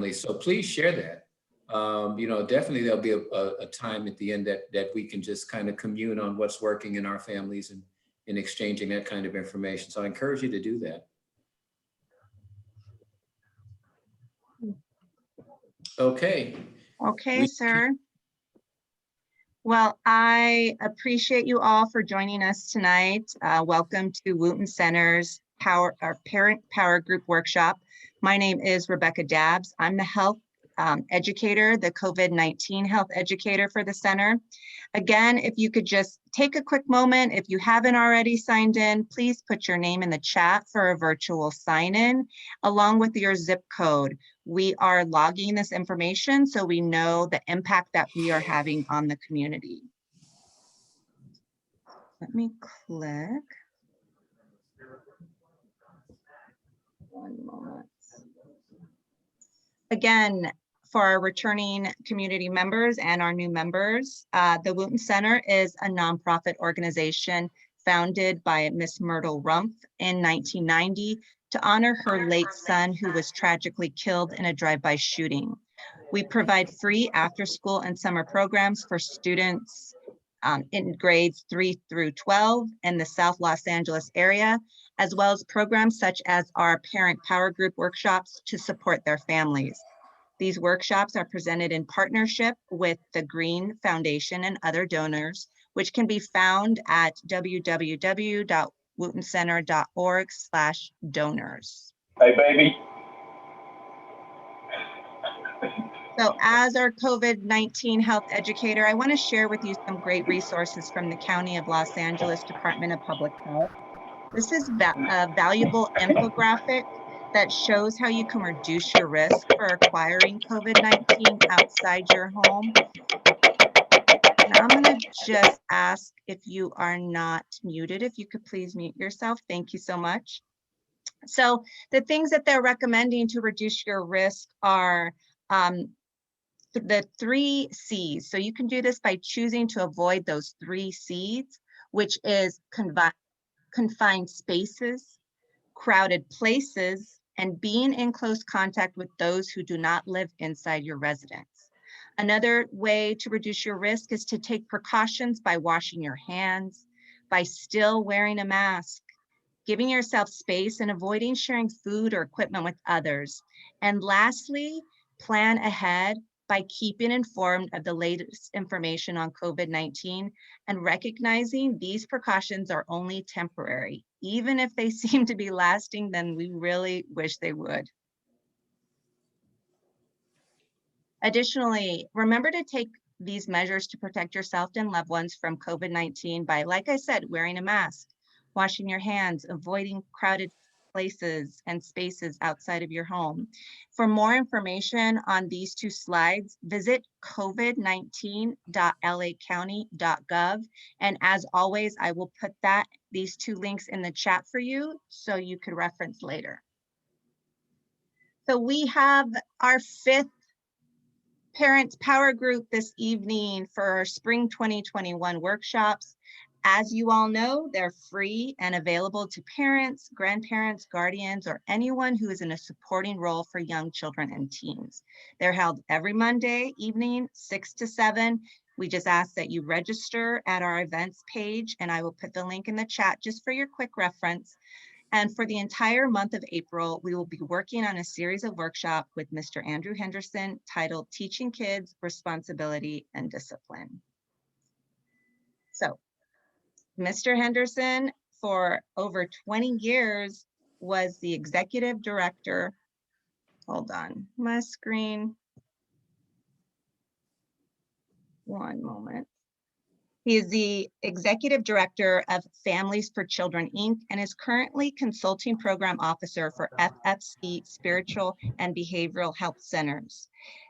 families. So please share that. You know, definitely there'll be a time at the end that we can just kind of commune on what's working in our families and in exchanging that kind of information. So I encourage you to do that. Okay. Okay, sir. Well, I appreciate you all for joining us tonight. Welcome to Wooten Center's Parent Power Group Workshop. My name is Rebecca Dabbs. I'm the health educator, the COVID-19 health educator for the center. Again, if you could just take a quick moment, if you haven't already signed in, please put your name in the chat for a virtual sign-in along with your zip code. We are logging this information so we know the impact that we are having on the community. Let me click. One moment. Again, for our returning community members and our new members, the Wooten Center is a nonprofit organization founded by Miss Myrtle Rumpf in 1990 to honor her late son who was tragically killed in a drive-by shooting. We provide free after-school and summer programs for students in grades 3 through 12 in the South Los Angeles area, as well as programs such as our Parent Power Group workshops to support their families. These workshops are presented in partnership with the Green Foundation and other donors, which can be found at www.wootencenter.org/donors. Hey, baby. So as our COVID-19 health educator, I want to share with you some great resources from the County of Los Angeles Department of Public Health. This is a valuable infographic that shows how you can reduce your risk for acquiring COVID-19 outside your home. And I'm going to just ask if you are not muted, if you could please mute yourself. Thank you so much. So the things that they're recommending to reduce your risk are the 3 C's. So you can do this by choosing to avoid those 3 C's, which is confined spaces, crowded places, and being in close contact with those who do not live inside your residence. Another way to reduce your risk is to take precautions by washing your hands, by still wearing a mask, giving yourself space and avoiding sharing food or equipment with others. And lastly, plan ahead by keeping informed of the latest information on COVID-19 and recognizing these precautions are only temporary. Even if they seem to be lasting, then we really wish they would. Additionally, remember to take these measures to protect yourself and loved ones from COVID-19 by, like I said, wearing a mask, washing your hands, avoiding crowded places and spaces outside of your home. For more information on these 2 slides, visit covid19.lacounty.gov. And as always, I will put these 2 links in the chat for you so you could reference later. So we have our 5th Parent Power Group this evening for our Spring 2021 workshops. As you all know, they're free and available to parents, grandparents, guardians, or anyone who is in a supporting role for young children and teens. They're held every Monday evening, 6 to 7. We just ask that you register at our events page, and I will put the link in the chat just for your quick reference. And for the entire month of April, we will be working on a series of workshops with Mr. Andrew Henderson titled Teaching Kids Responsibility and Discipline. So, Mr. Henderson, for over 20 years, was the executive director. Hold on, my screen. One moment. He is the executive director of Families for Children, Inc., and is currently consulting program officer for FFC Spiritual and Behavioral Health Centers.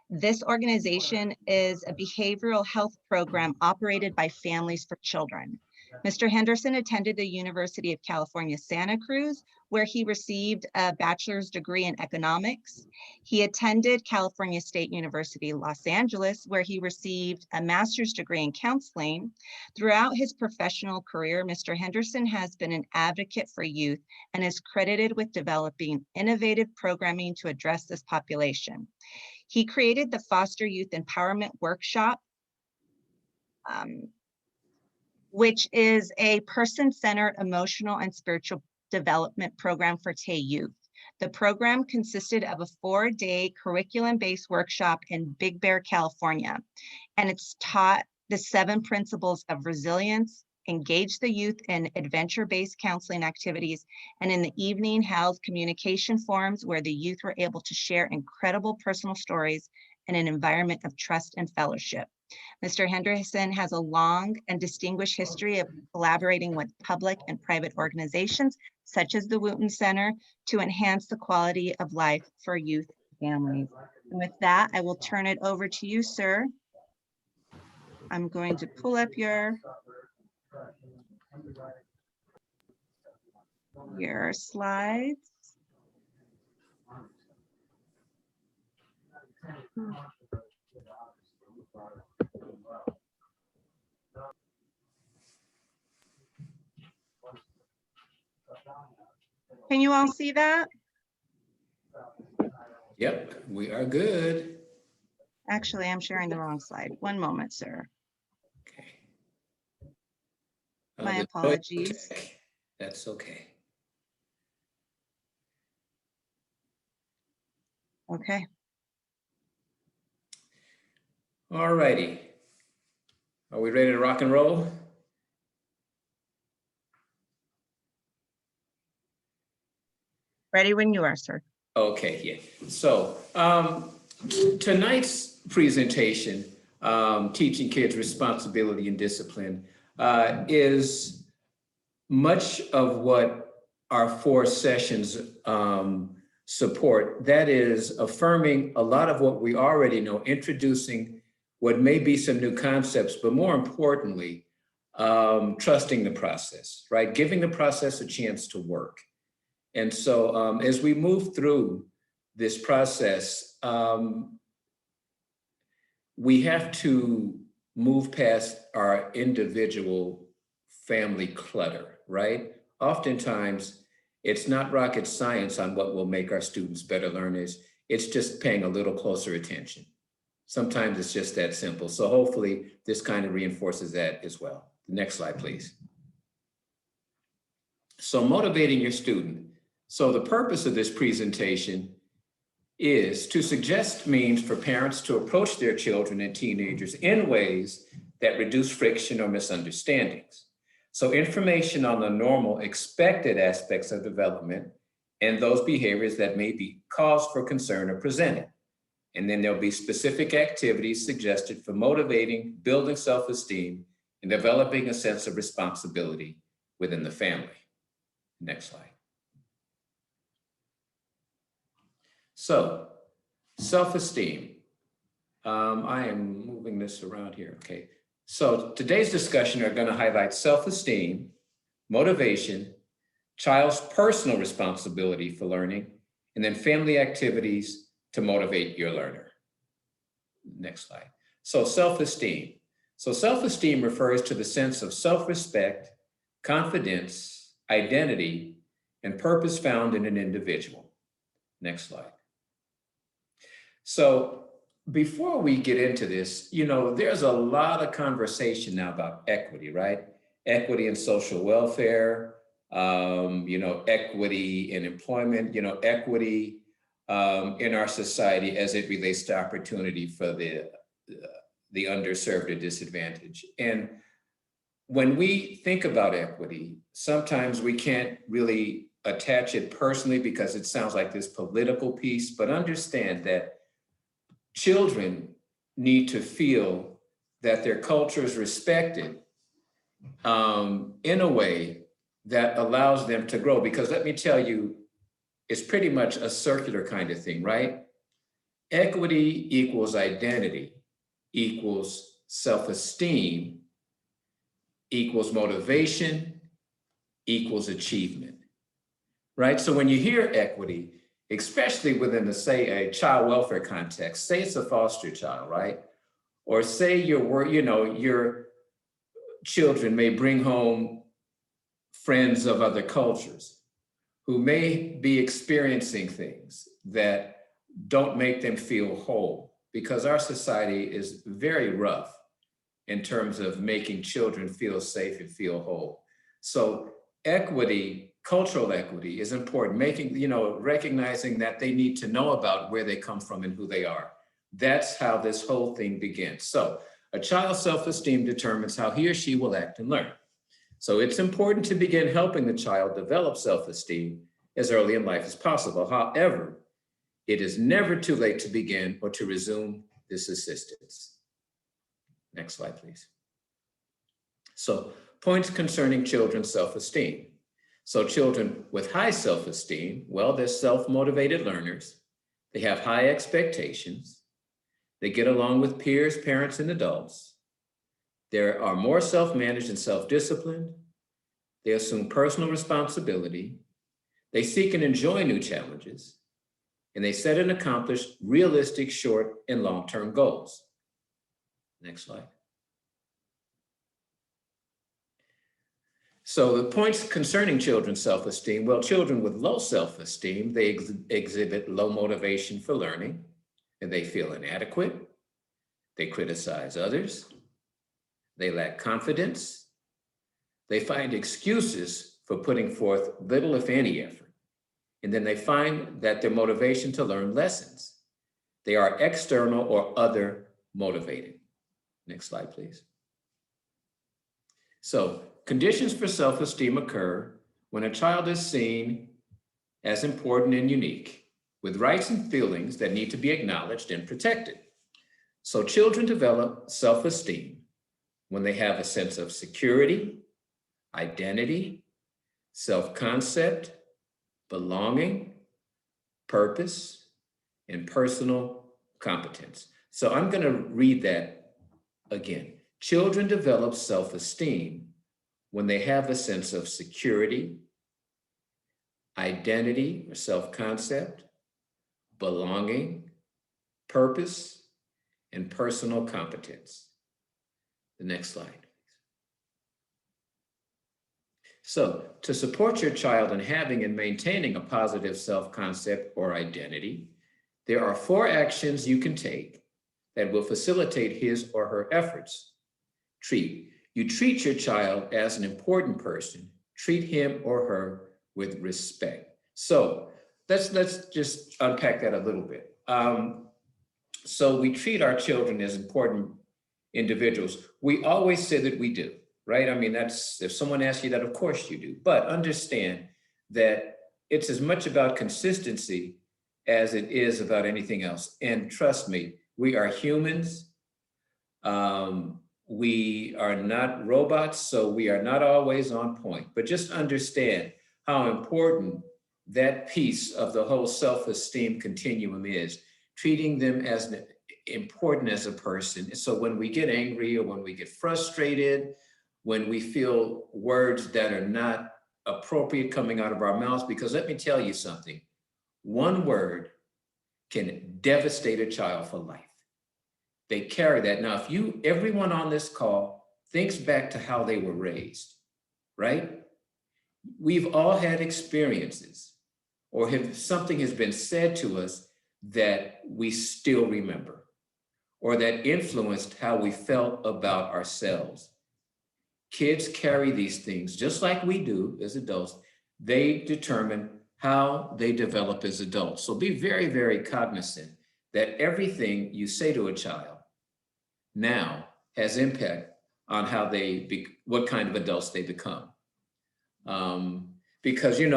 This organization is a behavioral health program operated by Families for Children. Mr. Henderson attended the University of California, Santa Cruz, where he received a bachelor's degree in economics. He attended California State University, Los Angeles, where he received a master's degree in counseling. Throughout his professional career, Mr. Henderson has been an advocate for youth and is credited with developing innovative programming to address this population. He created the Foster Youth Empowerment Workshop, which is a person-centered emotional and spiritual development program for TAY youth. The program consisted of a 4-day curriculum-based workshop in Big Bear, California, and it's taught the 7 principles of resilience, engage the youth in adventure-based counseling activities, and in the evening held communication forums where the youth were able to share incredible personal stories in an environment of trust and fellowship. Mr. Henderson has a long and distinguished history of collaborating with public and private organizations, such as the Wooten Center, to enhance the quality of life for youth families. And with that, I will turn it over to you, sir. I'm going to pull up your slides. Can you all see that? Yep, we are good. Actually, I'm sharing the wrong slide. One moment, sir. Okay. My apologies. That's okay. Okay. All righty. Are we ready to rock and roll? Ready when you are, sir. Okay, yeah. So tonight's presentation, Teaching Kids Responsibility and Discipline, is much of what our 4 sessions support. That is affirming a lot of what we already know, introducing what may be some new concepts, but more importantly, trusting the process, right? Giving the process a chance to work. And so as we move through this process, we have to move past our individual family clutter, right? Oftentimes, it's not rocket science on what will make our students better learners. It's just paying a little closer attention. Sometimes it's just that simple. So hopefully this kind of reinforces that as well. Next slide, please. So motivating your student. So the purpose of this presentation is to suggest means for parents to approach their children and teenagers in ways that reduce friction or misunderstandings. So information on the normal expected aspects of development and those behaviors that may be cause for concern are presented. And then there'll be specific activities suggested for motivating, building self-esteem, and developing a sense of responsibility within the family. Next slide. So, self-esteem. I am moving this around here, okay. So today's discussion are going to highlight self-esteem, motivation, child's personal responsibility for learning, and then family activities to motivate your learner. Next slide. So self-esteem. So self-esteem refers to the sense of self-respect, confidence, identity, and purpose found in an individual. Next slide. So before we get into this, you know, there's a lot of conversation now about equity, right? Equity in social welfare, you know, equity in employment, you know, equity in our society as it relates to opportunity for the underserved or disadvantaged. And when we think about equity, sometimes we can't really attach it personally because it sounds like this political piece, but understand that children need to feel that their culture is respected in a way that allows them to grow. Because let me tell you, it's pretty much a circular kind of thing, right? Equity equals identity, equals self-esteem, equals motivation equals achievement, right? So when you hear equity, especially within the, say, a child welfare context, say it's a foster child, right? Or say your children may bring home friends of other cultures who may be experiencing things that don't make them feel whole, because our society is very rough in terms of making children feel safe and feel whole. So equity, cultural equity is important, recognizing that they need to know about where they come from and who they are. That's how this whole thing begins. So a child's self-esteem determines how he or she will act and learn. So it's important to begin helping the child develop self-esteem as early in life as possible. However, it is never too late to begin or to resume this assistance. Next slide, please. So points concerning children's self-esteem. So children with high self-esteem, well, they're self-motivated learners. They have high expectations. They get along with peers, parents, and adults. They are more self-managed and self-disciplined. They assume personal responsibility. They seek and enjoy new challenges. And they set and accomplish realistic short and long-term goals. Next slide. So the points concerning children's self-esteem, well, children with low self-esteem, they exhibit low motivation for learning, and they feel inadequate. They criticize others. They lack confidence. They find excuses for putting forth little, if any, effort. And then they find that their motivation to learn lessens. They are external or other motivated. Next slide, please. So conditions for self-esteem occur when a child is seen as important and unique, with rights and feelings that need to be acknowledged and protected. So children develop self-esteem when they have a sense of security, identity, self-concept, belonging, purpose, and personal competence. So I'm going to read that again. Children develop self-esteem when they have a sense of security, identity or self-concept, belonging, purpose, and personal competence. The next slide. So to support your child in having and maintaining a positive self-concept or identity, there are 4 actions you can take that will facilitate his or her efforts. You treat your child as an important person. Treat him or her with respect. So let's just unpack that a little bit. So we treat our children as important individuals. We always say that we do, right? I mean, that's, if someone asks you that, of course you do. But understand that it's as much about consistency as it is about anything else. And trust me, we are humans. We are not robots, so we are not always on point. But just understand how important that piece of the whole self-esteem continuum is, treating them as important as a person. So when we get angry or when we get frustrated, when we feel words that are not appropriate coming out of our mouths, because let me tell you something, one word can devastate a child for life. They carry that. Now, if everyone on this call thinks back to how they were raised, right? We've all had experiences, or something has been said to us that we still remember, or that influenced how we felt about ourselves. Kids carry these things just like we do as adults. They determine how they develop as adults. So be very, very cognizant that everything you say to a child now has impact on how what kind of adults they become. Because, we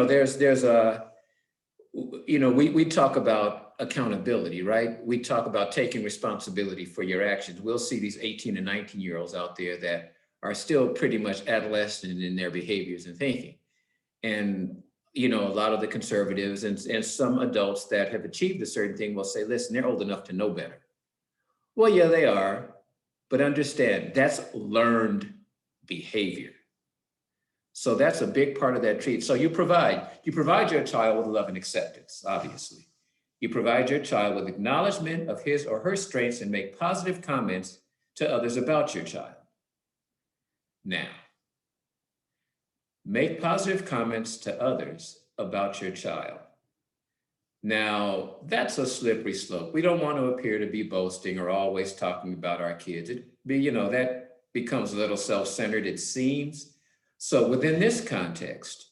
talk about accountability, right? We talk about taking responsibility for your actions. We'll see these 18 and 19-year-olds out there that are still pretty much adolescent in their behaviors and thinking. And, a lot of the conservatives and some adults that have achieved a certain thing will say, listen, they're old enough to know better. Well, yeah, they are. But understand, that's learned behavior. So that's a big part of that treat. So you provide your child with love and acceptance, obviously. You provide your child with acknowledgement of his or her strengths and make positive comments to others about your child. Now, make positive comments to others about your child. Now, that's a slippery slope. We don't want to appear to be boasting or always talking about our kids. That becomes a little self-centered, it seems. So within this context,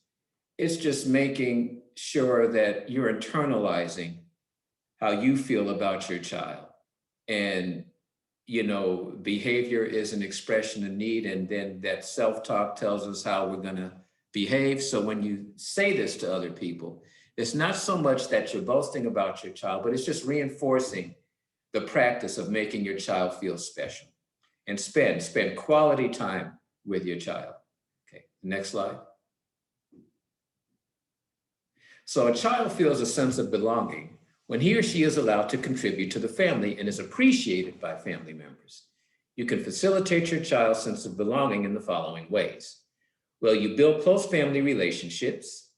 it's just making sure that you're internalizing how you feel about your child. And, behavior is an expression of need, and then that self-talk tells us how we're going to behave. So when you say this to other people, it's not so much that you're boasting about your child, but it's just reinforcing the practice of making your child feel special. And spend quality time with your child. Okay, next slide. So a child feels a sense of belonging when he or she is allowed to contribute to the family and is appreciated by family members. You can facilitate your child's sense of belonging in the following ways. Well, you build close family relationships.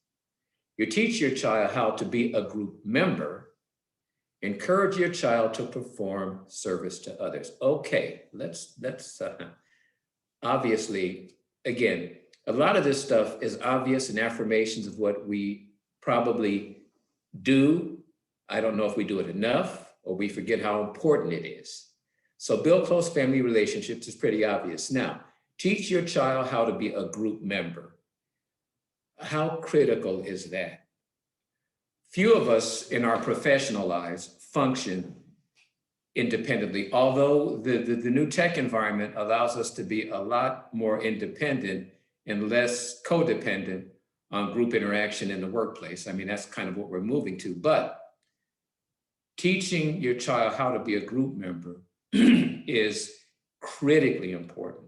You teach your child how to be a group member. Encourage your child to perform service to others. Okay, let's obviously, again, a lot of this stuff is obvious and affirmations of what we probably do. I don't know if we do it enough or we forget how important it is. So build close family relationships is pretty obvious. Now, teach your child how to be a group member. How critical is that? Few of us in our professional lives function independently, although the new tech environment allows us to be a lot more independent and less codependent on group interaction in the workplace. I mean, that's kind of what we're moving to. But teaching your child how to be a group member is critically important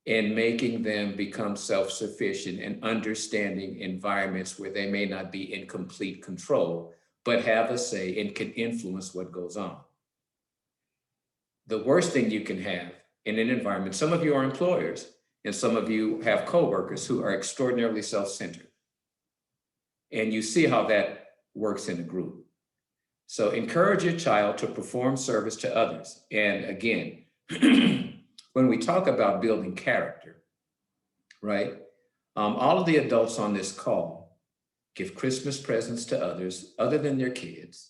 in making them become self-sufficient and understanding environments where they may not be in complete control, but have a say and can influence what goes on. The worst thing you can have in an environment, some of you are employers and some of you have coworkers who are extraordinarily self-centered. And you see how that works in a group. So encourage your child to perform service to others. And again, when we talk about building character, right? All of the adults on this call give Christmas presents to others other than their kids.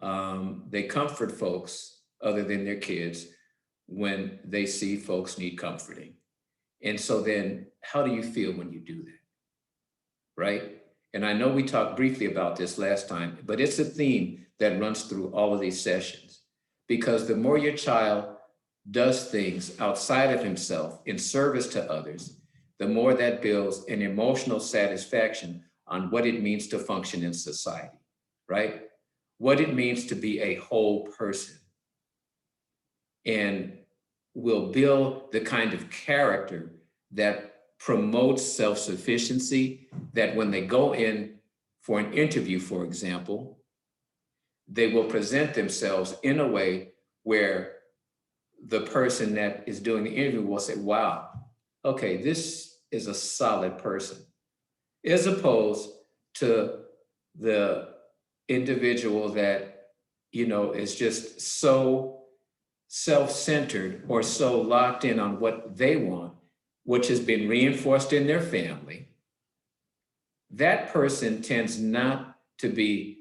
They comfort folks other than their kids when they see folks need comforting. And so then how do you feel when you do that, right? And I know we talked briefly about this last time, but it's a theme that runs through all of these sessions, because the more your child does things outside of himself in service to others, the more that builds an emotional satisfaction on what it means to function in society, right? What it means to be a whole person, and will build the kind of character that promotes self-sufficiency, that when they go in for an interview, for example, they will present themselves in a way where the person that is doing the interview will say, wow, okay, this is a solid person, as opposed to the individual that, is just so self-centered or so locked in on what they want, which has been reinforced in their family. That person tends not to be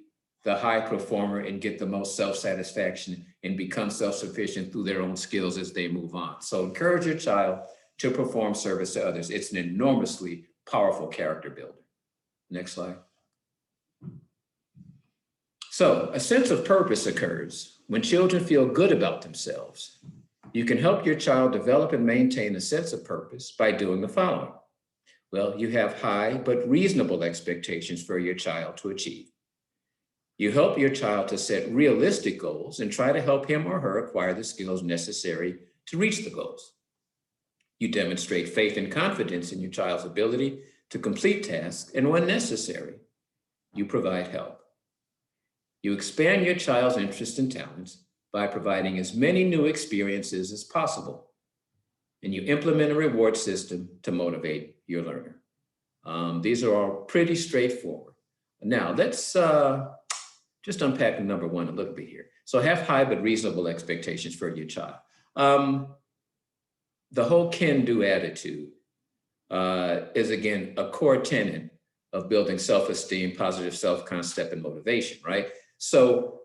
the high performer and get the most self-satisfaction and become self-sufficient through their own skills as they move on. So encourage your child to perform service to others. It's an enormously powerful character builder. Next slide. So a sense of purpose occurs when children feel good about themselves. You can help your child develop and maintain a sense of purpose by doing the following. Well, you have high but reasonable expectations for your child to achieve. You help your child to set realistic goals and try to help him or her acquire the skills necessary to reach the goals. You demonstrate faith and confidence in your child's ability to complete tasks, and when necessary, you provide help. You expand your child's interests and talents by providing as many new experiences as possible. and you implement a reward system to motivate your learner. These are all pretty straightforward. Now let's just unpack number one a little bit here. So have high but reasonable expectations for your child. The whole can-do attitude is, again, a core tenet of building self-esteem, positive self-concept, and motivation, right? So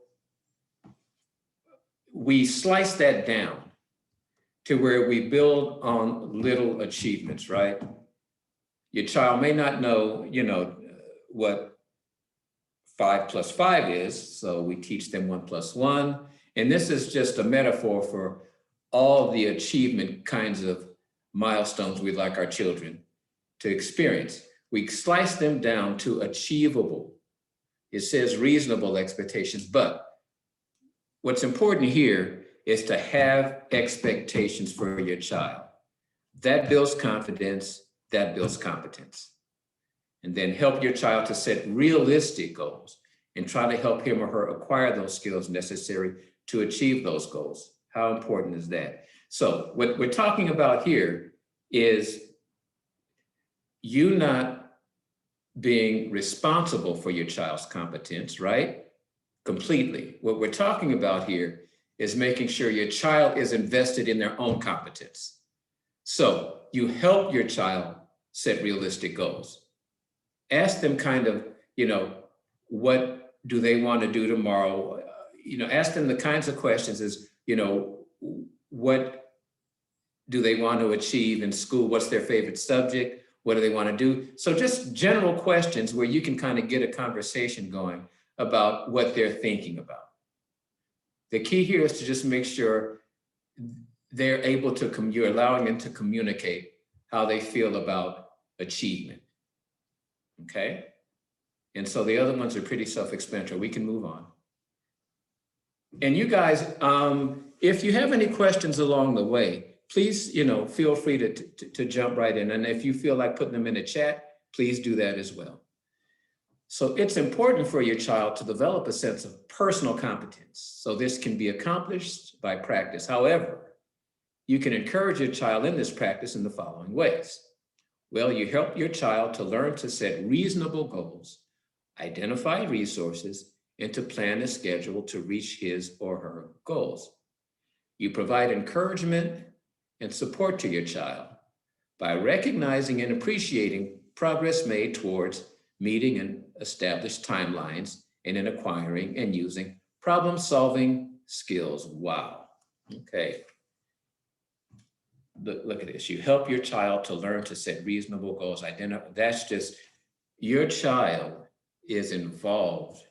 we slice that down to where we build on little achievements, right? Your child may not know, what 5 plus 5 is, so we teach them 1 plus 1. And this is just a metaphor for all the achievement kinds of milestones we'd like our children to experience. We slice them down to achievable. It says reasonable expectations, but what's important here is to have expectations for your child. That builds confidence, that builds competence. And then help your child to set realistic goals and try to help him or her acquire those skills necessary to achieve those goals. How important is that? So what we're talking about here is you not being responsible for your child's competence, right? Completely. What we're talking about here is making sure your child is invested in their own competence. So you help your child set realistic goals. Ask them kind of, what do they want to do tomorrow? Ask them the kinds of questions as, what do they want to achieve in school? What's their favorite subject? What do they want to do? So just general questions where you can kind of get a conversation going about what they're thinking about. The key here is to just make sure they're able to, you're allowing them to communicate how they feel about achievement. Okay? And so the other ones are pretty self-explanatory. We can move on. And you guys, if you have any questions along the way, please, feel free to jump right in. And if you feel like putting them in the chat, please do that as well. So it's important for your child to develop a sense of personal competence. So this can be accomplished by practice. However, you can encourage your child in this practice in the following ways. Well, you help your child to learn to set reasonable goals, identify resources, and to plan a schedule to reach his or her goals. You provide encouragement and support to your child by recognizing and appreciating progress made towards meeting and established timelines and in acquiring and using problem-solving skills. Wow. Okay. Look at this. You help your child to learn to set reasonable goals. That's just, your child is involved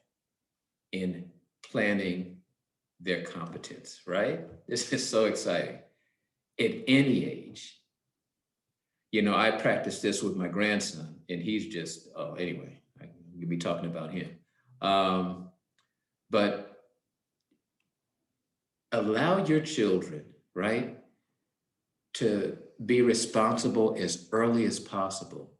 in planning their competence, right? This is so exciting. At any age. I practice this with my grandson, and he's just, anyway, you'll be talking about him. But allow your children, right, to be responsible as early as possible,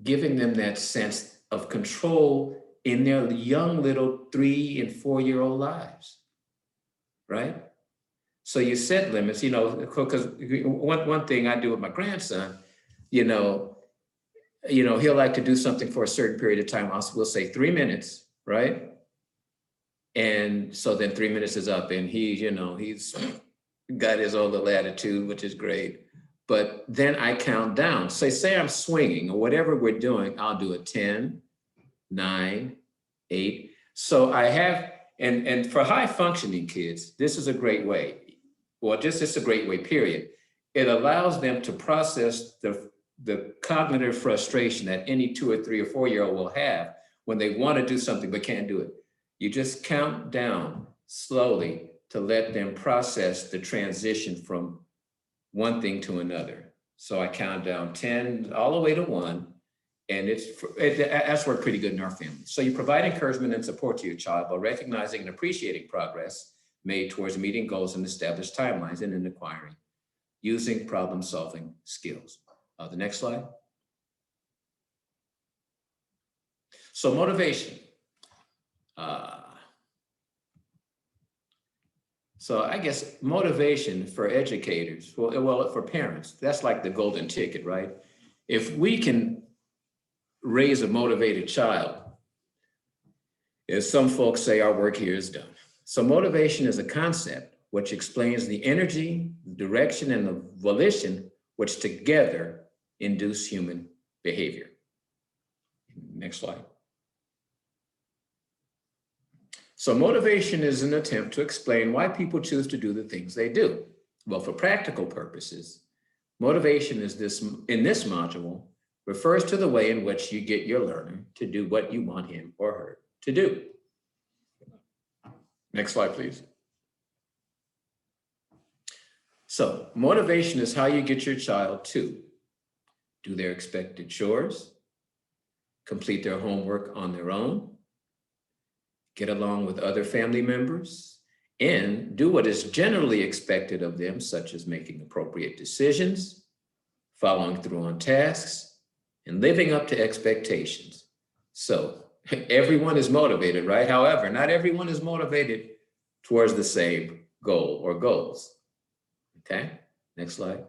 giving them that sense of control in their young little 3- and 4-year-old lives, right? So you set limits, because one thing I do with my grandson, he'll like to do something for a certain period of time. We'll say 3 minutes, right? And so then 3 minutes is up, and he's got his own little attitude, which is great. But then I count down. Say I'm swinging or whatever we're doing, I'll do a 10, 9, 8. So I have, and for high functioning kids, this is a great way. Well, just a great way, period. It allows them to process the cognitive frustration that any 2 or 3 or 4-year-old will have when they want to do something but can't do it. You just count down slowly to let them process the transition from one thing to another. So I count down 10 all the way to 1, and that's worked pretty good in our family. So you provide encouragement and support to your child by recognizing and appreciating progress made towards meeting goals and established timelines and in acquiring, using problem-solving skills. The next slide. So motivation. So I guess motivation for educators, well, for parents, that's like the golden ticket, right? If we can raise a motivated child, as some folks say, our work here is done. So motivation is a concept which explains the energy, the direction, and the volition which together induce human behavior. Next slide. So motivation is an attempt to explain why people choose to do the things they do. Well, for practical purposes, motivation is in this module refers to the way in which you get your learner to do what you want him or her to do. Next slide, please. So motivation is how you get your child to do their expected chores, complete their homework on their own, get along with other family members, and do what is generally expected of them, such as making appropriate decisions, following through on tasks, and living up to expectations. So everyone is motivated, right? However, not everyone is motivated towards the same goal or goals. Okay, next slide.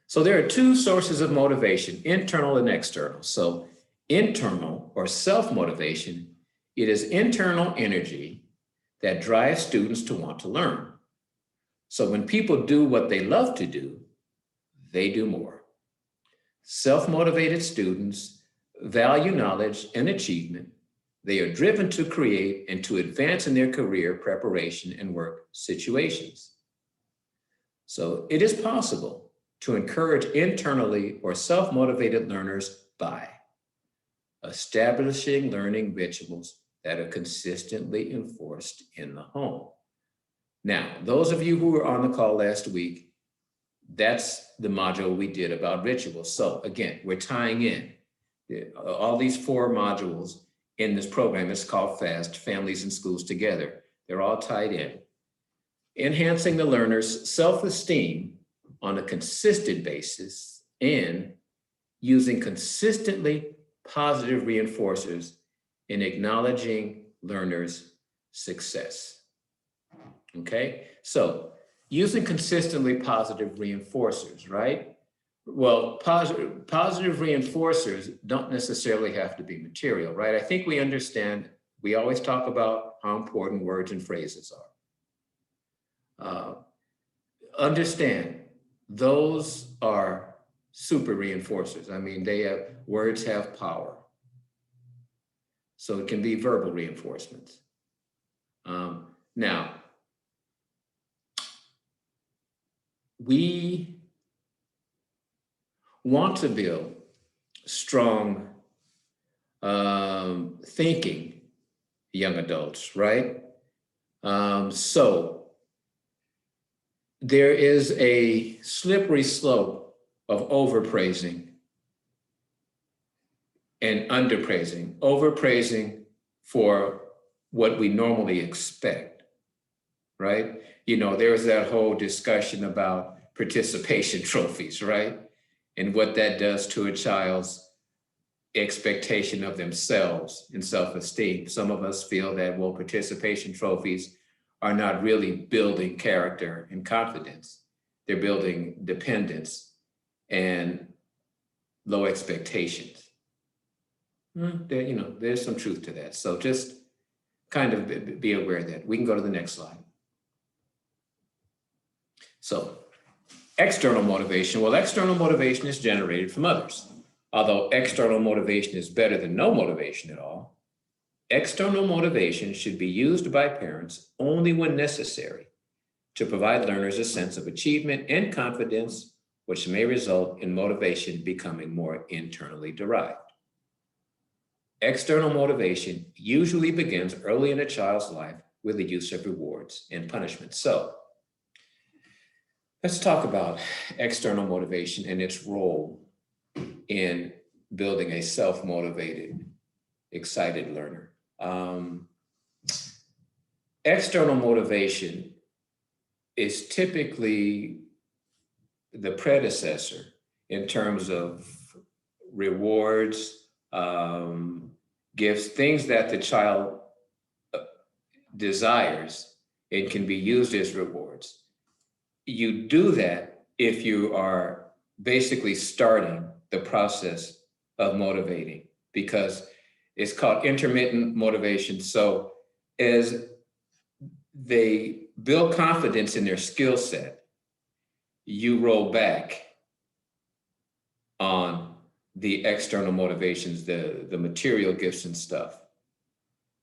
So there are two sources of motivation, internal and external. So internal or self-motivation, it is internal energy that drives students to want to learn. So when people do what they love to do, they do more. Self-motivated students value knowledge and achievement. They are driven to create and to advance in their career preparation and work situations. So it is possible to encourage internally or self-motivated learners by establishing learning rituals that are consistently enforced in the home. Now, those of you who were on the call last week, that's the module we did about rituals. So again, we're tying in all these 4 modules in this program. It's called FAST, Families and Schools Together. They're all tied in. Enhancing the learner's self-esteem on a consistent basis and using consistently positive reinforcers in acknowledging learners' success. Okay, so using consistently positive reinforcers, right? Well, positive reinforcers don't necessarily have to be material, right? I think we understand, we always talk about how important words and phrases are. Understand, those are super reinforcers. I mean, words have power. So it can be verbal reinforcements. Now, we want to build strong thinking young adults, right? So there is a slippery slope of overpraising and underpraising. Overpraising for what we normally expect, right? You know, there's that whole discussion about participation trophies, right? And what that does to a child's expectation of themselves and self-esteem. Some of us feel that, well, participation trophies are not really building character and confidence. They're building dependence and low expectations. There's some truth to that. So just kind of be aware of that. We can go to the next slide. So external motivation. Well, external motivation is generated from others. Although external motivation is better than no motivation at all, external motivation should be used by parents only when necessary to provide learners a sense of achievement and confidence, which may result in motivation becoming more internally derived. External motivation usually begins early in a child's life with the use of rewards and punishments. So let's talk about external motivation and its role in building a self-motivated, excited learner. External motivation is typically the predecessor in terms of rewards, gifts, things that the child desires and can be used as rewards. You do that if you are basically starting the process of motivating, because it's called intermittent motivation. So as they build confidence in their skill set, you roll back on the external motivations, the material gifts and stuff.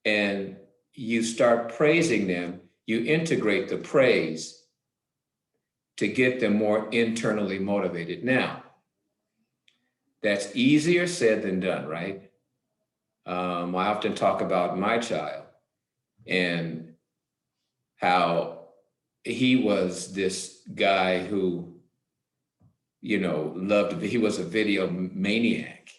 And you start praising them, you integrate the praise to get them more internally motivated. Now, that's easier said than done, right? I often talk about my child and how he was this guy who, he was a video maniac.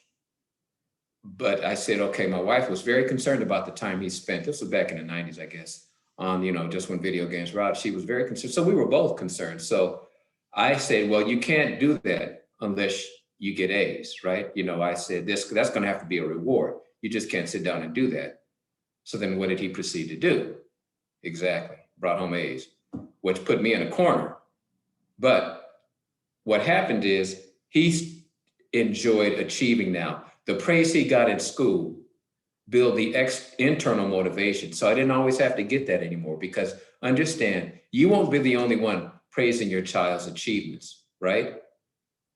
But I said, okay, my wife was very concerned about the time he spent. This was back in the 90s, I guess, on, just when video games were out. She was very concerned. So we were both concerned. So I said, well, you can't do that unless you get A's, right? I said, that's going to have to be a reward. You just can't sit down and do that. So then what did he proceed to do? Exactly. Brought home A's, which put me in a corner. But what happened is he enjoyed achieving now. The praise he got in school built the internal motivation. So I didn't always have to get that anymore, because understand, you won't be the only one praising your child's achievements, right?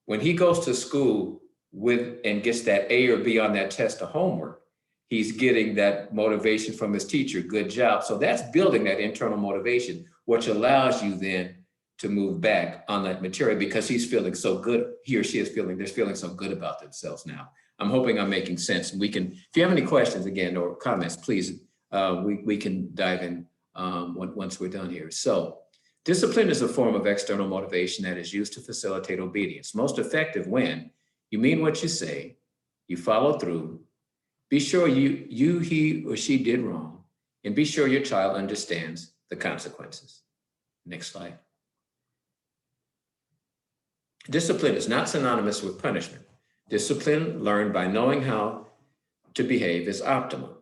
When he goes to school and gets that A or B on that test of homework, he's getting that motivation from his teacher, good job. So that's building that internal motivation, which allows you then to move back on that material, because he's feeling so good. He or she is feeling so good about themselves now. I'm hoping I'm making sense. And we can, if you have any questions again or comments, please, we can dive in once we're done here. So discipline is a form of external motivation that is used to facilitate obedience. Most effective when you mean what you say, you follow through, be sure he or she did wrong, and be sure your child understands the consequences. Next slide. Discipline is not synonymous with punishment. Discipline learned by knowing how to behave is optimal.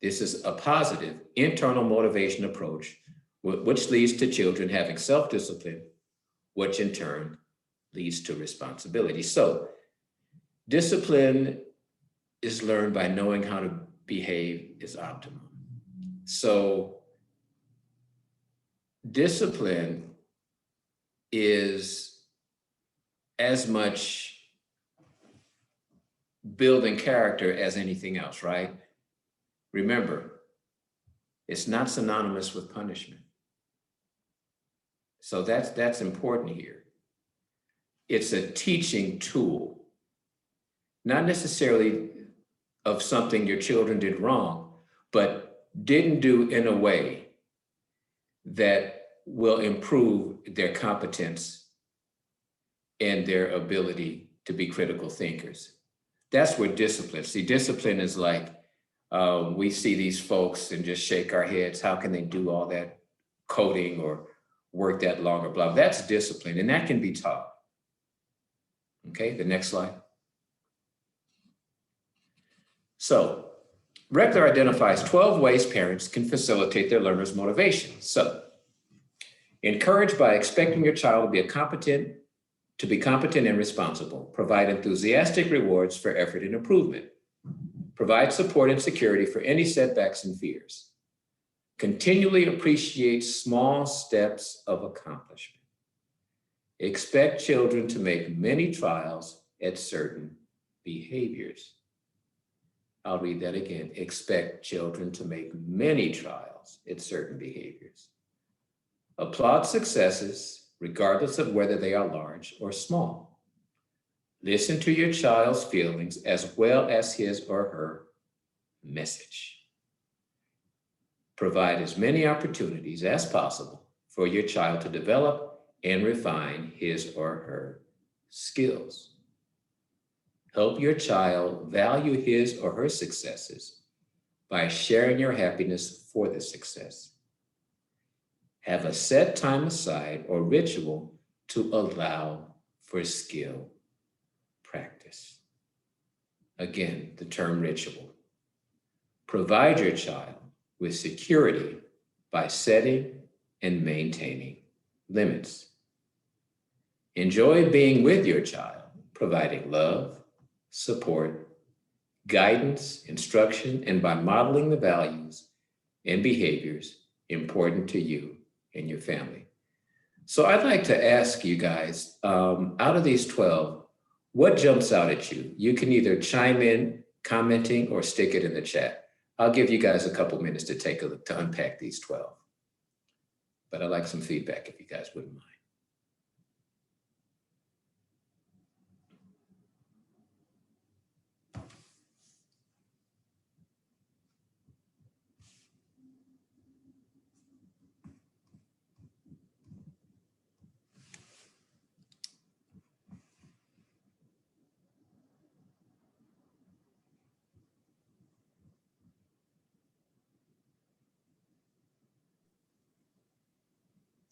This is a positive internal motivation approach, which leads to children having self-discipline, which in turn leads to responsibility. So discipline is learned by knowing how to behave is optimal. So discipline is as much building character as anything else, right? Remember, it's not synonymous with punishment. So that's important here. It's a teaching tool, not necessarily of something your children did wrong, but didn't do in a way that will improve their competence and their ability to be critical thinkers. That's where discipline, discipline is like, we see these folks and just shake our heads. How can they do all that coding or work that long or blah? That's discipline, and that can be taught. Okay, the next slide. So Reckler identifies 12 ways parents can facilitate their learners' motivation. So encourage by expecting your child to be competent and responsible. Provide enthusiastic rewards for effort and improvement. Provide support and security for any setbacks and fears. Continually appreciate small steps of accomplishment. Expect children to make many trials at certain behaviors. I'll read that again. Expect children to make many trials at certain behaviors. Applaud successes, regardless of whether they are large or small. Listen to your child's feelings as well as his or her message. Provide as many opportunities as possible for your child to develop and refine his or her skills. Help your child value his or her successes by sharing your happiness for the success. Have a set time aside or ritual to allow for skill practice. Again, the term ritual. Provide your child with security by setting and maintaining limits. Enjoy being with your child, providing love, support, guidance, instruction, and by modeling the values and behaviors important to you and your family. So I'd like to ask you guys, out of these 12, what jumps out at you? You can either chime in, commenting, or stick it in the chat. I'll give you guys a couple minutes to take a look to unpack these 12. But I'd like some feedback if you guys wouldn't mind.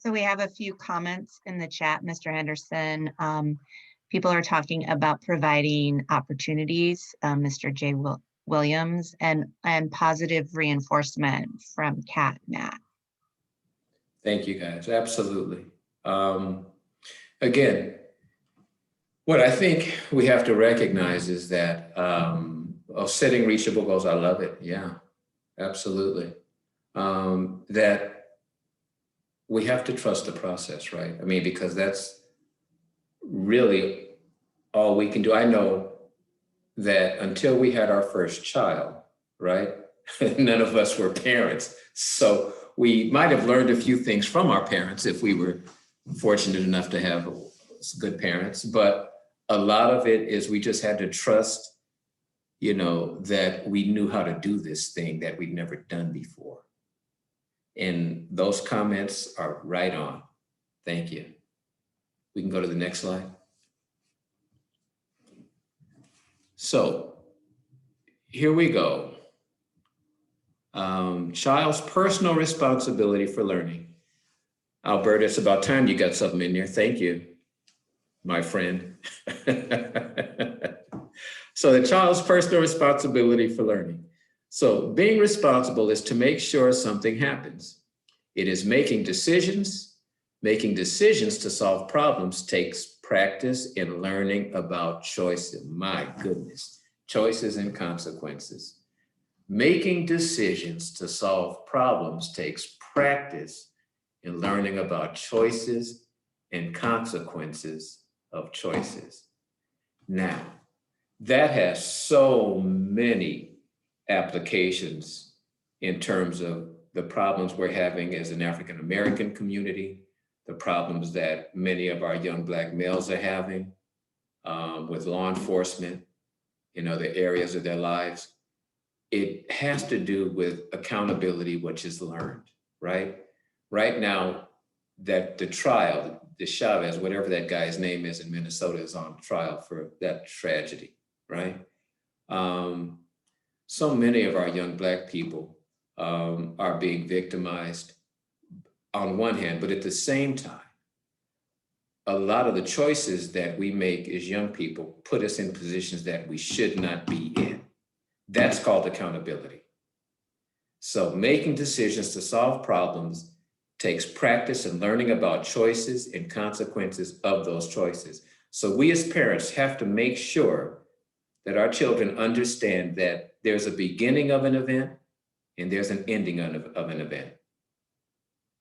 So we have a few comments in the chat, Mr. Henderson. People are talking about providing opportunities, Mr. J. Williams, and positive reinforcement from Kat Matt. Thank you, guys. Absolutely. Again, what I think we have to recognize is that setting reachable goals, I love it. Yeah, absolutely. That we have to trust the process, right? I mean, because that's really all we can do. I know that until we had our first child, right? None of us were parents. So we might have learned a few things from our parents if we were fortunate enough to have good parents. But a lot of it is we just had to trust, that we knew how to do this thing that we'd never done before. And those comments are right on. Thank you. We can go to the next slide. So here we go. Child's personal responsibility for learning. Alberta, it's about time you got something in there. Thank you, my friend. So the child's personal responsibility for learning. So being responsible is to make sure something happens. It is making decisions. Making decisions to solve problems takes practice in learning about choices. My goodness, choices and consequences. Making decisions to solve problems takes practice in learning about choices and consequences of choices. Now, that has so many applications in terms of the problems we're having as an African American community, the problems that many of our young Black males are having with law enforcement in other areas of their lives. It has to do with accountability, which is learned, right? Right now, that the trial, the Chavez, whatever that guy's name is in Minnesota, is on trial for that tragedy, right? So many of our young Black people are being victimized on one hand, but at the same time, a lot of the choices that we make as young people put us in positions that we should not be in. That's called accountability. So making decisions to solve problems takes practice in learning about choices and consequences of those choices. So we as parents have to make sure that our children understand that there's a beginning of an event and there's an ending of an event.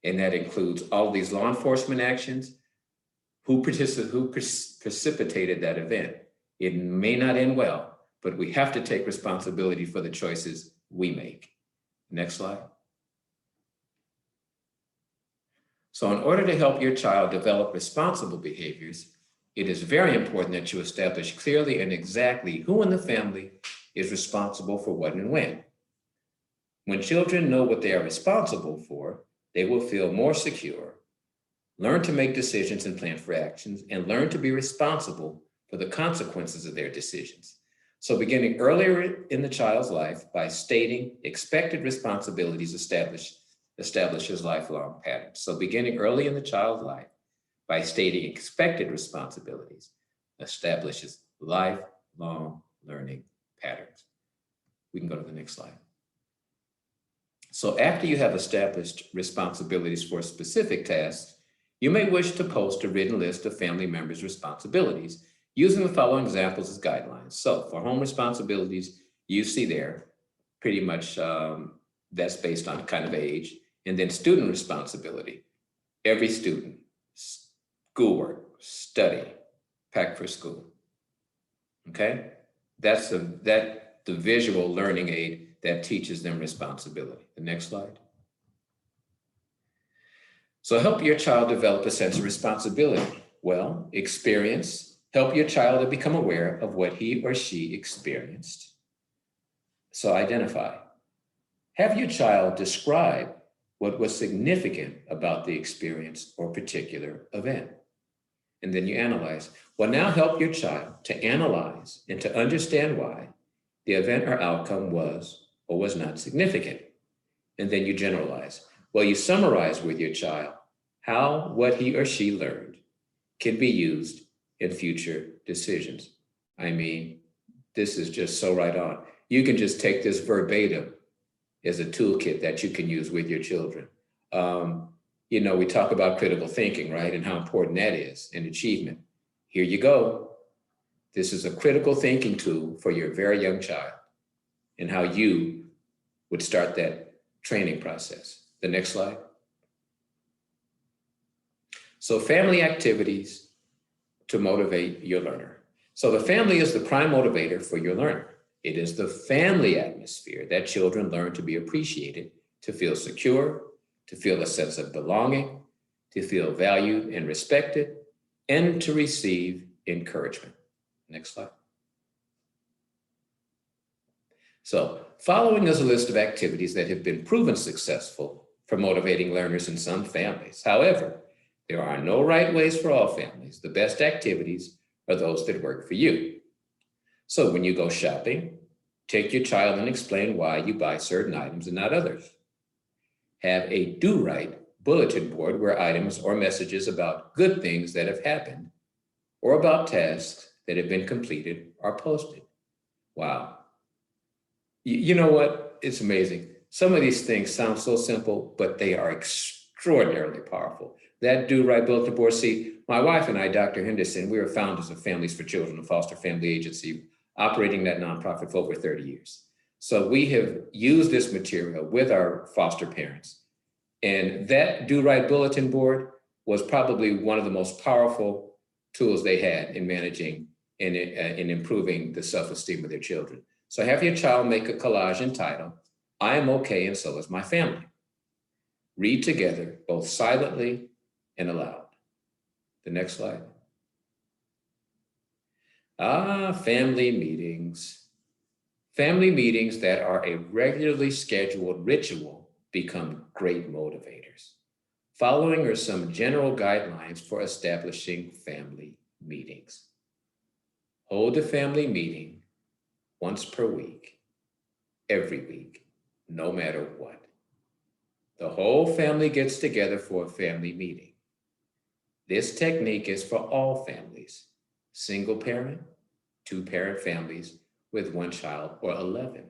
And that includes all these law enforcement actions, who precipitated that event. It may not end well, but we have to take responsibility for the choices we make. Next slide. So in order to help your child develop responsible behaviors, it is very important that you establish clearly and exactly who in the family is responsible for what and when. When children know what they are responsible for, they will feel more secure, learn to make decisions and plan for actions, and learn to be responsible for the consequences of their decisions. So beginning earlier in the child's life by stating expected responsibilities establishes lifelong patterns. So beginning early in the child's life by stating expected responsibilities establishes lifelong learning patterns. We can go to the next slide. So after you have established responsibilities for specific tasks, you may wish to post a written list of family members' responsibilities using the following examples as guidelines. So for home responsibilities, you see there, pretty much that's based on kind of age. And then student responsibility, every student, schoolwork, study, pack for school. Okay, that's the visual learning aid that teaches them responsibility. The next slide. So help your child develop a sense of responsibility. Well, experience, help your child to become aware of what he or she experienced. So identify. Have your child describe what was significant about the experience or particular event. And then you analyze. Well, now help your child to analyze and to understand why the event or outcome was or was not significant. And then you generalize. Well, you summarize with your child how what he or she learned can be used in future decisions. I mean, this is just so right on. You can just take this verbatim as a toolkit that you can use with your children. You know, we talk about critical thinking, right? And how important that is in achievement. Here you go. This is a critical thinking tool for your very young child and how you would start that training process. The next slide. So family activities to motivate your learner. So the family is the prime motivator for your learner. It is the family atmosphere that children learn to be appreciated, to feel secure, to feel a sense of belonging, to feel valued and respected, and to receive encouragement. Next slide. So following is a list of activities that have been proven successful for motivating learners in some families. However, there are no right ways for all families. The best activities are those that work for you. So when you go shopping, take your child and explain why you buy certain items and not others. Have a do-right bulletin board where items or messages about good things that have happened or about tasks that have been completed are posted. Wow. You know what? It's amazing. Some of these things sound so simple, but they are extraordinarily powerful. That do-right bulletin board, see, my wife and I, Dr. Henderson, we are founders of Families for Children, a foster family agency operating that nonprofit for over 30 years. So we have used this material with our foster parents. And that do-right bulletin board was probably one of the most powerful tools they had in managing and in improving the self-esteem of their children. So have your child make a collage entitled, I am okay and so is my family. Read together, both silently and aloud. The next slide. Family meetings. Family meetings that are a regularly scheduled ritual become great motivators. Following are some general guidelines for establishing family meetings. Hold a family meeting once per week, every week, no matter what. The whole family gets together for a family meeting. This technique is for all families, single parent, two-parent families with one child or 11.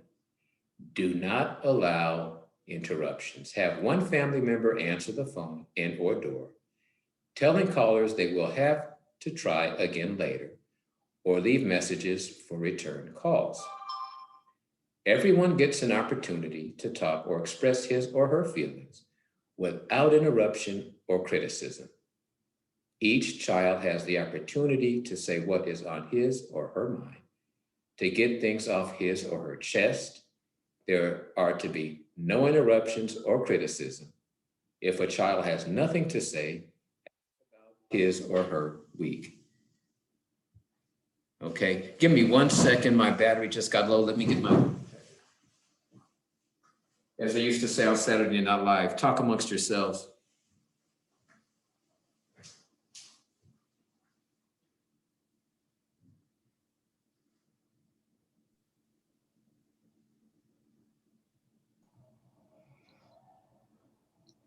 Do not allow interruptions. Have one family member answer the phone and or door, telling callers they will have to try again later or leave messages for return calls. Everyone gets an opportunity to talk or express his or her feelings without interruption or criticism. Each child has the opportunity to say what is on his or her mind, to get things off his or her chest. There are to be no interruptions or criticism. If a child has nothing to say about his or her week. Okay, give me 1 second. My battery just got low. Let me get my, as I used to say on Saturday Night Live, talk amongst yourselves.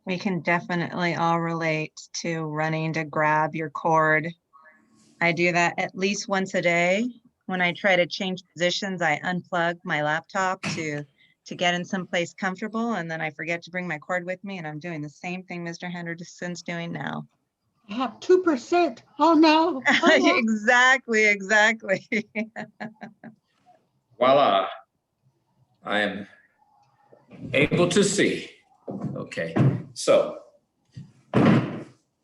We can definitely all relate to running to grab your cord. I do that at least once a day. When I try to change positions, I unplug my laptop to to get in someplace comfortable, and then I forget to bring my cord with me, and I'm doing the same thing Mr. Henderson's doing now. I have 2%. Oh no. Oh, no. Exactly, exactly. Voila. I am able to see. Okay, so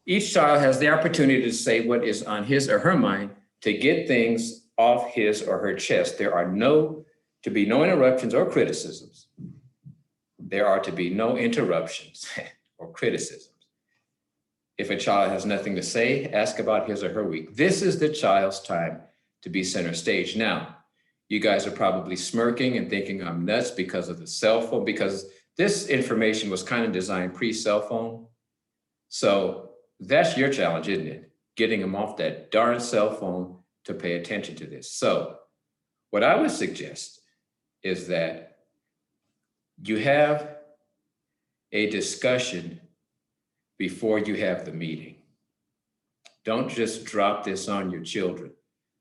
each child has the opportunity to say what is on his or her mind to get things off his or her chest. There are to be no interruptions or criticisms. There are to be no interruptions or criticisms. If a child has nothing to say, ask about his or her week. This is the child's time to be center stage. Now, you guys are probably smirking and thinking I'm nuts because of the cell phone, because this information was kind of designed pre-cell phone. So that's your challenge, isn't it? Getting them off that darn cell phone to pay attention to this. So what I would suggest is that you have a discussion before you have the meeting. Don't just drop this on your children.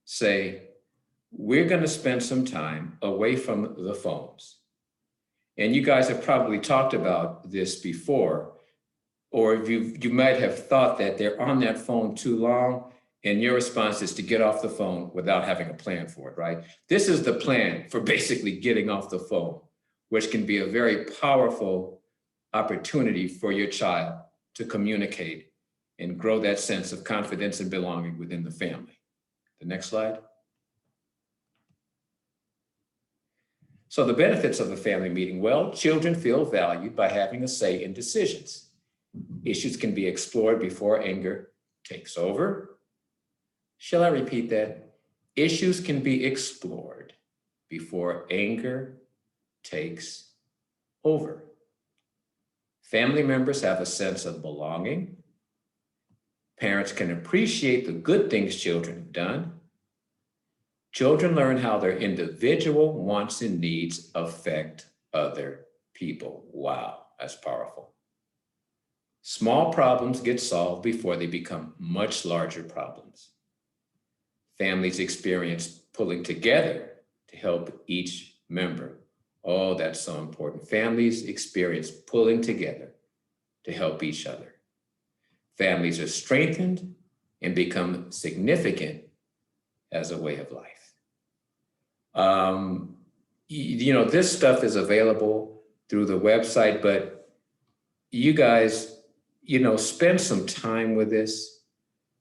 Say, we're going to spend some time away from the phones. And you guys have probably talked about this before, or you might have thought that they're on that phone too long, and your response is to get off the phone without having a plan for it, right? This is the plan for basically getting off the phone, which can be a very powerful opportunity for your child to communicate and grow that sense of confidence and belonging within the family. The next slide. So the benefits of a family meeting, well, children feel valued by having a say in decisions. Issues can be explored before anger takes over. Shall I repeat that? Issues can be explored before anger takes over. Family members have a sense of belonging. Parents can appreciate the good things children have done. Children learn how their individual wants and needs affect other people. Wow, that's powerful. Small problems get solved before they become much larger problems. Families experience pulling together to help each member. Oh, that's so important. Families experience pulling together to help each other. Families are strengthened and become significant as a way of life. This stuff is available through the website, but you guys, spend some time with this,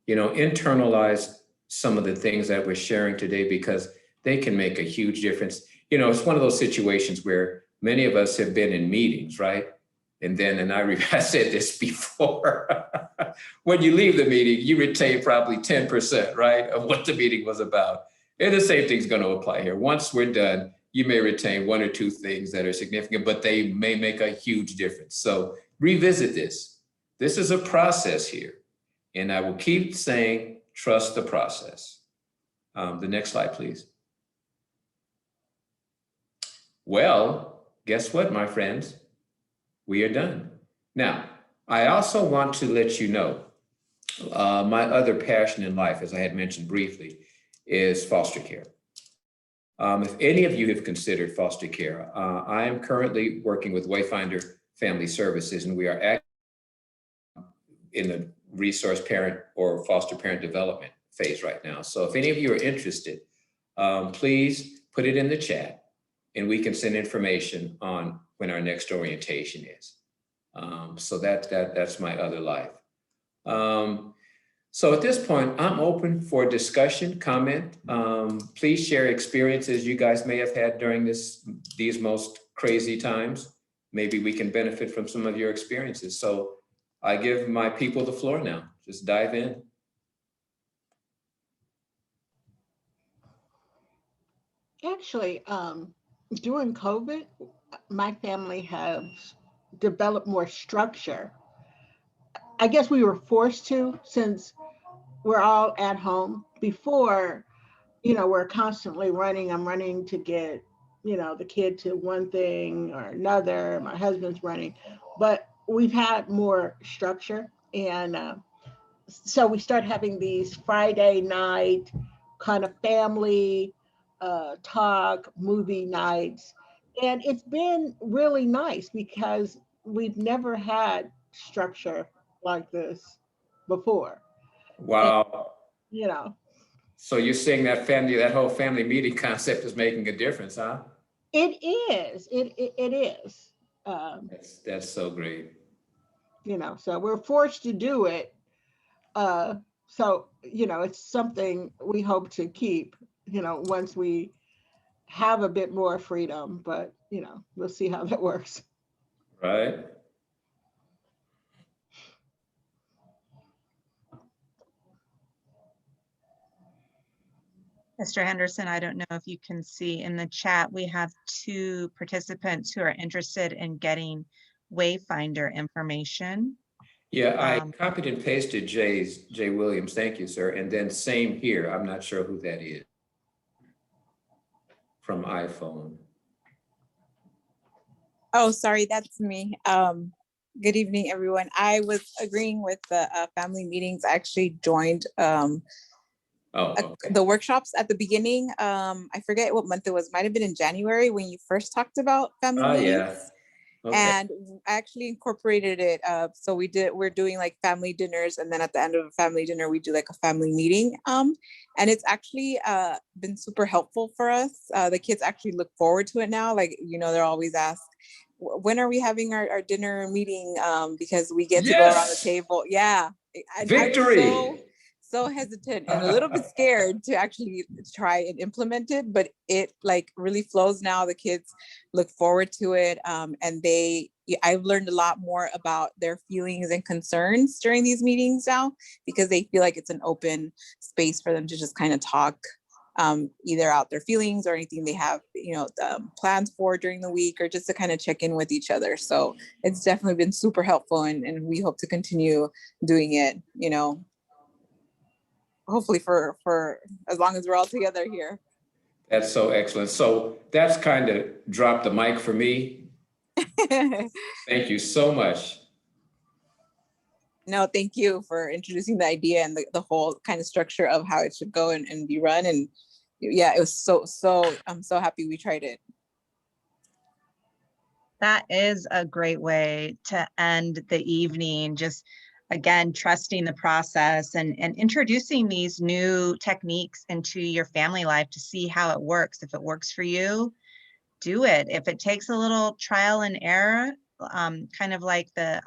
internalize some of the things that we're sharing today, because they can make a huge difference. It's one of those situations where many of us have been in meetings, right? And I said this before, when you leave the meeting, you retain probably 10%, right, of what the meeting was about. And the same thing's going to apply here. Once we're done, you may retain one or two things that are significant, but they may make a huge difference. So revisit this. This is a process here. And I will keep saying, trust the process. The next slide, please. Well, guess what, my friends? We are done. Now, I also want to let you know, my other passion in life, as I had mentioned briefly, is foster care. If any of you have considered foster care, I am currently working with Wayfinder Family Services, and we are in the resource parent or foster parent development phase right now. So if any of you are interested, please put it in the chat, and we can send information on when our next orientation is. So that's my other life. So at this point, I'm open for discussion, comment. Please share experiences you guys may have had during these most crazy times. Maybe we can benefit from some of your experiences. So I give my people the floor now. Just dive in. Actually, during COVID, my family has developed more structure. I guess we were forced to, since we're all at home. Before, we're constantly running. I'm running to get, the kid to one thing or another. My husband's running, but we've had more structure. And so we start having these Friday night kind of family talk, movie nights. And it's been really nice because we've never had structure like this before. And, Wow. you know, So you're saying that family, that whole family meeting concept is making a difference, huh? it is. It is. Um, That's so great. you know, so we're forced to do it. Uh, so, you know, it's something we hope to keep, you know, once we have a bit more freedom, but, you know, we'll see how that works. Right? Mr. Henderson, I don't know if you can see in the chat, we have 2 participants who are interested in getting Wayfinder information. Yeah, I Um, copied and pasted Jay Williams. Thank you, sir. And then same here. I'm not sure who that is from iPhone. Oh, sorry, that's me. Good evening, everyone. I was agreeing with the family meetings. I actually joined Okay. the workshops at the beginning. I forget what month it was. Might have been in January when you first talked about family Oh, meetings. yeah. Okay. And I actually incorporated it. So we're doing like family dinners, and then at the end of a family dinner, we do like a family meeting. And it's actually been super helpful for us. The kids actually look forward to it now. Like, you know, they're always asked, when are we having our dinner meeting? Because we get to go around the Yes! table. Yeah. I was Victory! so hesitant and a little bit scared to actually try and implement it, but it like really flows now. The kids look forward to it. And I've learned a lot more about their feelings and concerns during these meetings now, because they feel like it's an open space for them to just kind of talk either out their feelings or anything they have, you know, plans for during the week, or just to kind of check in with each other. So it's definitely been super helpful, and we hope to continue doing it, you know, hopefully for as long as we're all together here. That's so excellent. So that's kind of dropped the mic for me. Thank you so much. No, thank you for introducing the idea and the whole kind of structure of how it should go and be run. And yeah, it was so I'm so happy we tried it. That is a great way to end the evening. Just again, trusting the process and introducing these new techniques into your family life to see how it works. If it works for you, do it. If it takes a little trial and error, kind of like the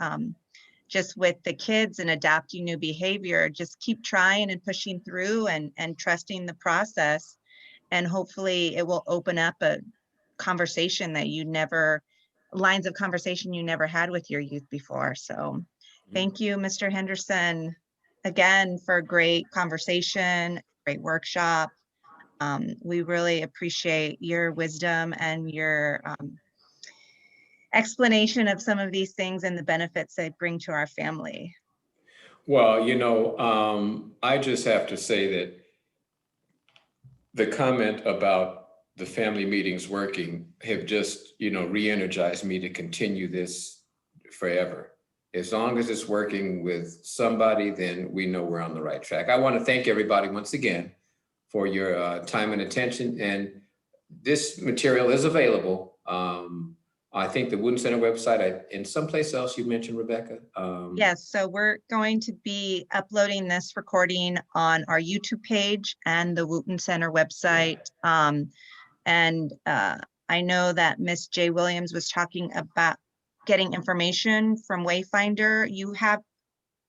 just with the kids and adapting new behavior, just keep trying and pushing through and trusting the process. And hopefully it will open up a conversation that lines of conversation you never had with your youth before. So thank you, Mr. Henderson, again, for a great conversation, great workshop. We really appreciate your wisdom and your explanation of some of these things and the benefits they bring to our family. Well, you know, I just have to say that the comment about the family meetings working have just, you know, re-energized me to continue this forever. As long as it's working with somebody, then we know we're on the right track. I want to thank everybody once again for your time and attention. And this material is available. I think the Wooten Center website, and someplace else you mentioned, Rebecca. Yes, so we're going to be uploading this recording on our YouTube page and the Wooten Center website. I know that Miss J. Williams was talking about getting information from Wayfinder. You have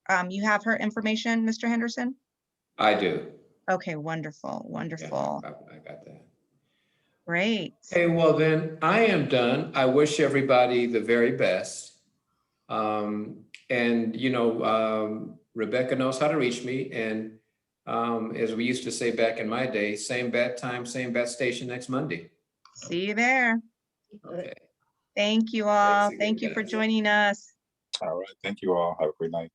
her information, Mr. Henderson? I do. Okay, wonderful, wonderful. Yeah, I got that. Great. Okay, well then I am done. I wish everybody the very best. And you know, Rebecca knows how to reach me. And as we used to say back in my day, same bat time, same bat station next Monday. See you there. Okay. Thank you all. Thanks again, Thank you for guys. joining us. All right. Thank you all. Have a great night.